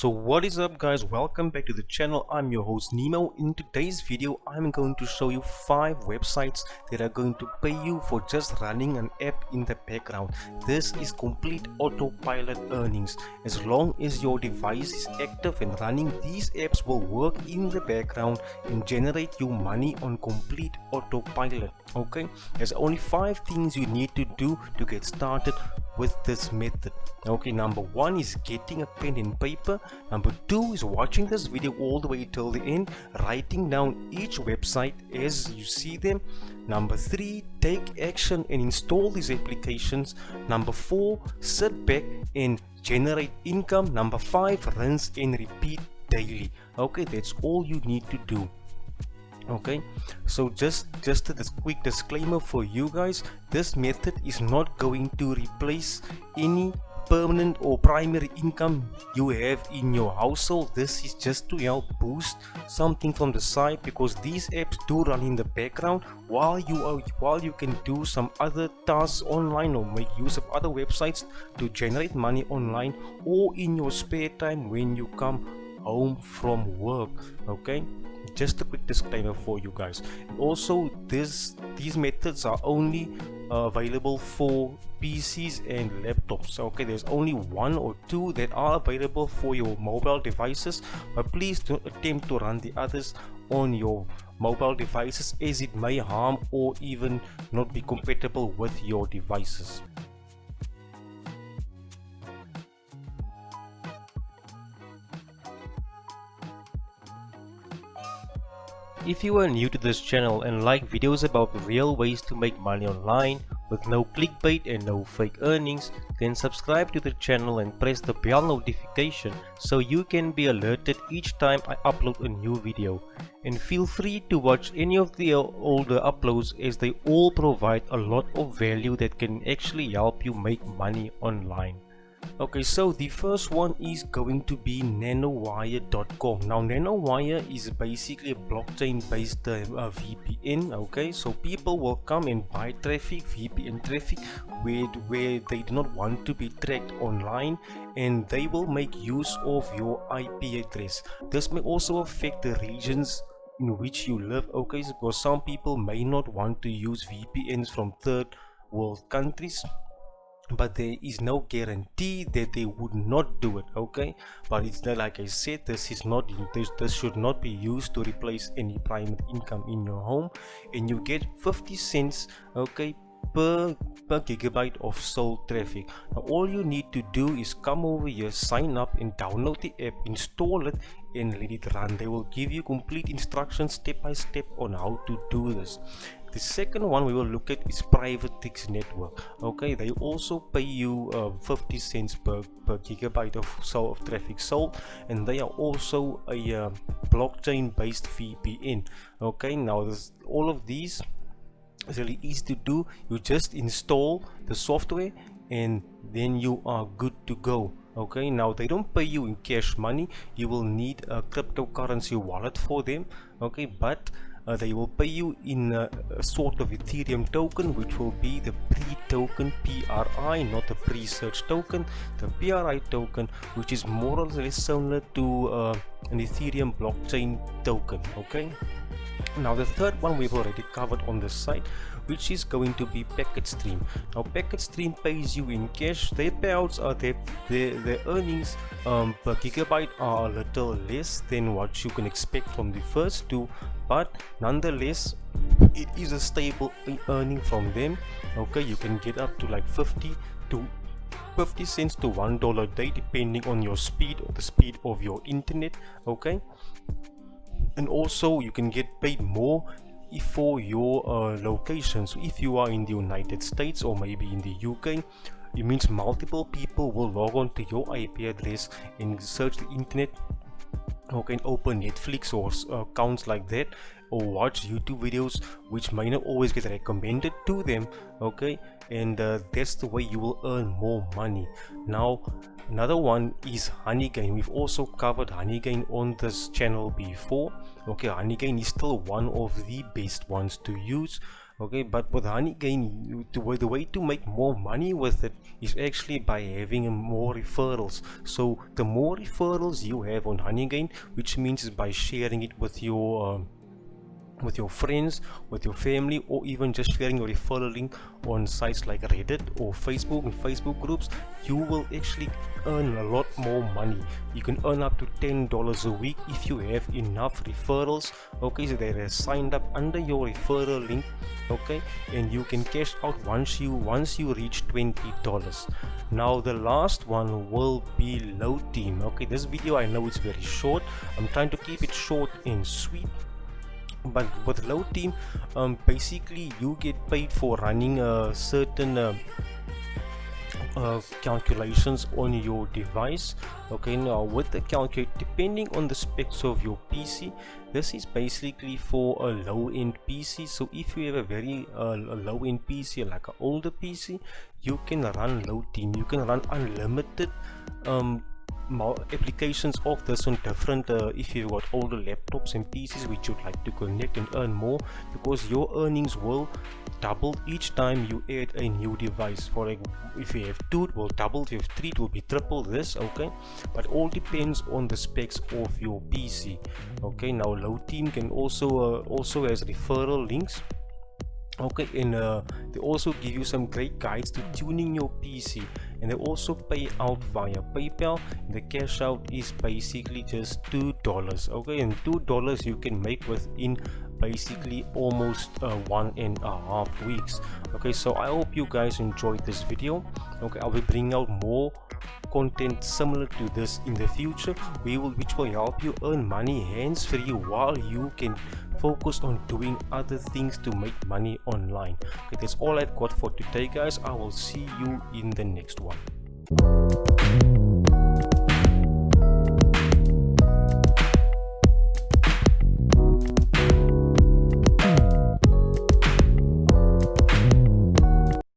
So what is up guys, welcome back to the channel. I'm your host Nemo. In today's video I'm going to show you 5 websites that are going to pay you for just running an app in the background. This is complete autopilot earnings. As long as your device is active and running, these apps will work in the background and generate you money on complete autopilot. Okay, there's only 5 things you need to do to get started with this method. Okay, number 1 is getting a pen and paper. Number 2 is watching this video all the way till the end, writing down each website as you see them. Number 3, take action and install these applications. Number 4, sit back and generate income. Number 5, rinse and repeat daily. Okay, that's all you need to do. Okay, so just a quick disclaimer for you guys, this method is not going to replace any permanent or primary income you have in your household. This is just to help boost something from the side, because these apps do run in the background while you can do some other tasks online or make use of other websites to generate money online, or in your spare time when you come home from work. Okay, just a quick disclaimer for you guys. And also these methods are only available for PCs and laptops. Okay, there's only 1 or 2 that are available for your mobile devices, but please don't attempt to run the others on your mobile devices, as it may harm or even not be compatible with your devices. If you are new to this channel and like videos about real ways to make money online with no clickbait and no fake earnings, then subscribe to the channel and press the bell notification so you can be alerted each time I upload a new video. And feel free to watch any of the older uploads, as they all provide a lot of value that can actually help you make money online. Okay, so the first one is going to be nanowire.com. Now nanowire is basically a blockchain based VPN. Okay, so people will come and buy traffic, VPN traffic, where they do not want to be tracked online, and they will make use of your IP address. This may also affect the regions in which you live. Okay, because some people may not want to use VPNs from third world countries, but there is no guarantee that they would not do it. Okay, but it's not, like I said, this should not be used to replace any primary income in your home, and you get 50 cents, okay, per gigabyte of sold traffic. Now all you need to do is come over here, sign up and download the app, install it and let it run. They will give you complete instructions step by step on how to do this. The second one we will look at is Privatex Network. Okay, they also pay you 50 cents per gigabyte of traffic sold, and they are also a blockchain based VPN. Okay, now all of these is really easy to do. You just install the software and then you are good to go. Okay, now they don't pay you in cash money. You will need a cryptocurrency wallet for them. Okay, but they will pay you in a sort of Ethereum token, which will be the pre-token PRI, not the pre-search token, the PRI token, which is more or less similar to an Ethereum blockchain token. Okay, now the third one we've already covered on the site, which is going to be PacketStream. Now PacketStream pays you in cash. Their payouts are their earnings per gigabyte are a little less than what you can expect from the first two, but nonetheless it is a stable earning from them. Okay, you can get up to like 50 cents to $1 a day, depending on your speed or the speed of your internet. Okay, and also you can get paid more for your location. So if you are in the United States or maybe in the UK, it means multiple people will log on to your IP address and search the internet, okay, and open Netflix or accounts like that, or watch YouTube videos which may not always get recommended to them. Okay, and that's the way you will earn more money. Now another one is Honeygain. We've also covered Honeygain on this channel before. Okay, Honeygain is still one of the best ones to use. Okay, but with Honeygain, the way to make more money with it is actually by having more referrals. So the more referrals you have on Honeygain, which means by sharing it with your friends, with your family, or even just sharing your referral link on sites like Reddit or Facebook and Facebook groups, you will actually earn a lot more money. You can earn up to $10 a week if you have enough referrals, okay, so they are signed up under your referral link, okay, and you can cash out once you reach $20. Now the last one will be Low Team. Okay, this video, I know it's very short. I'm trying to keep it short and sweet. But with Low Team, basically you get paid for running certain calculations on your device. Okay, now with the calculator, depending on the specs of your PC, this is basically for a low-end PC. So if you have a very low-end PC, like an older PC, you can run Low Team. You can run unlimited applications of this on different if you've got older laptops and PCs which you'd like to connect and earn more, because your earnings will double each time you add a new device. For like, if you have 2, it will double. If you have 3, it will be triple this. Okay, but all depends on the specs of your PC. Okay, now Low Team can also has referral links. Okay, and they also give you some great guides to tuning your PC, and they also pay out via PayPal. The cash out is basically just $2. Okay, and $2 you can make within basically almost 1.5 weeks. Okay, so I hope you guys enjoyed this video. Okay, I'll be bringing out more content similar to this in the future, which will help you earn money hands-free while you can focus on doing other things to make money online. Okay, that's all I've got for today, guys. I will see you in the next one.